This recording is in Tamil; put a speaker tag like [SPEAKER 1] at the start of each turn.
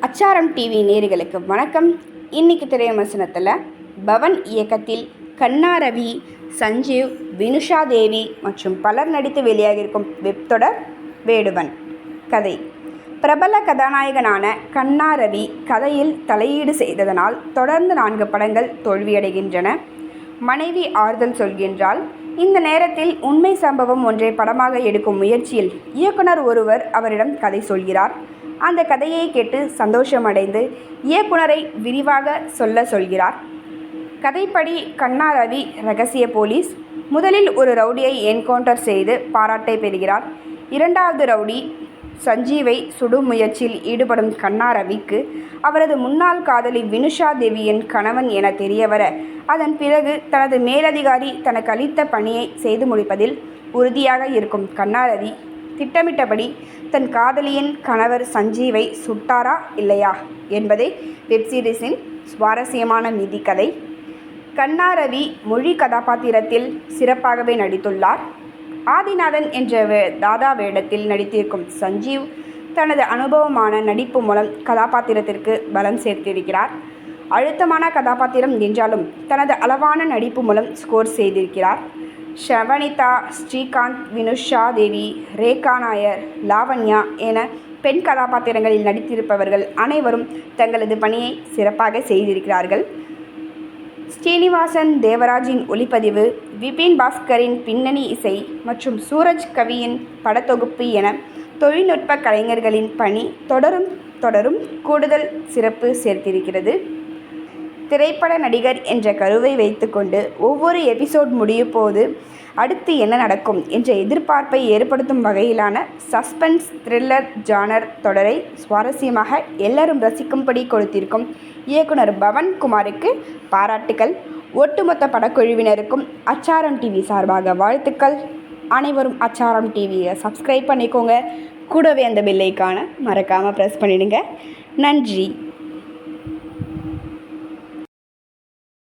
[SPEAKER 1] அச்சாரம் டிவி நேயர்களுக்கு வணக்கம். இன்னைக்கு திரைவிமர்சனத்தில் பவன் இயக்கத்தில் கண்ணா ரவி, சஞ்சீவ், வினுஷா தேவி மற்றும் பலர் நடித்து வெளியாகியிருக்கும் வெப் தொடர் வேடுவன். கதை: பிரபல கதாநாயகனான கண்ணா ரவி கதையில் தலையீடு செய்ததனால் தொடர்ந்து 4 படங்கள் தோல்வியடைகின்றன. மனைவி ஆறுதல் சொல்கின்றாள். இந்த நேரத்தில் உண்மை சம்பவம் ஒன்றை படமாக எடுக்கும் முயற்சியில் இயக்குனர் ஒருவர் அவரிடம் கதை சொல்கிறார். அந்த கதையை கேட்டு சந்தோஷமடைந்து இயக்குனரை விரிவாக சொல்கிறார். கதைப்படி கண்ணா ரவி ரகசிய போலீஸ். முதலில் ஒரு ரவுடியை என்கவுண்டர் செய்து பாராட்டை பெறுகிறார். இரண்டாவது ரவுடி சஞ்சீவை சுடும் முயற்சியில் ஈடுபடும் கண்ணா ரவிக்கு அவரது முன்னாள் காதலி வினுஷா தேவியின் கணவன் என தெரியவர, அதன் பிறகு தனது மேலதிகாரி தனக்கு அளித்த பணியை செய்து முடிப்பதில் உறுதியாக இருக்கும் கண்ணா ரவி திட்டமிட்டபடி தன் காதலியின் கணவர் சஞ்சீவை சுட்டாரா இல்லையா என்பதே வெப்சீரிஸின் சுவாரஸ்யமான மீதி கதை. கண்ணா ரவி மொழி கதாபாத்திரத்தில் சிறப்பாகவே நடித்துள்ளார். ஆதிநாதன் என்ற தாதா வேடத்தில் நடித்திருக்கும் சஞ்சீவ் தனது அனுபவமான நடிப்பு மூலம் கதாபாத்திரத்திற்கு பலம் சேர்த்திருக்கிறார். அழுத்தமான கதாபாத்திரம் என்றாலும் தனது அளவான நடிப்பு மூலம் ஸ்கோர் செய்திருக்கிறார். ஷவனிதா, ஸ்ரீகாந்த், வினுஷா தேவி, ரேகா நாயர், லாவண்யா என பெண் கதாபாத்திரங்களில் நடித்திருப்பவர்கள் அனைவரும் தங்களது பணியை சிறப்பாக செய்திருக்கிறார்கள். ஸ்ரீனிவாசன் தேவராஜின் ஒளிப்பதிவு, விபின் பாஸ்கரின் பின்னணி இசை மற்றும் சூரஜ் கவியின் படத்தொகுப்பு என தொழில்நுட்ப கலைஞர்களின் பணி தொடரும் கூடுதல் சிறப்பு சேர்த்திருக்கிறது. திரைப்பட நடிகர் என்ற கருவை வைத்துக்கொண்டு ஒவ்வொரு எபிசோட் முடியும் போது அடுத்து என்ன நடக்கும் என்ற எதிர்பார்ப்பை ஏற்படுத்தும் வகையிலான சஸ்பென்ஸ் த்ரில்லர் ஜானர் தொடரை சுவாரஸ்யமாக எல்லாரும் ரசிக்கும்படி கொடுத்திருக்கும் இயக்குனர் பவன் குமாருக்கு பாராட்டுக்கள். ஒட்டுமொத்த படக்குழுவினருக்கும் அச்சாரம் டிவி சார்பாக வாழ்த்துக்கள். அனைவரும் அச்சாரம் டிவியை சப்ஸ்கிரைப் பண்ணிக்கோங்க. கூடவே அந்த பெல் ஐகானை மறக்காமல் ப்ரெஸ் பண்ணிடுங்க. நன்றி.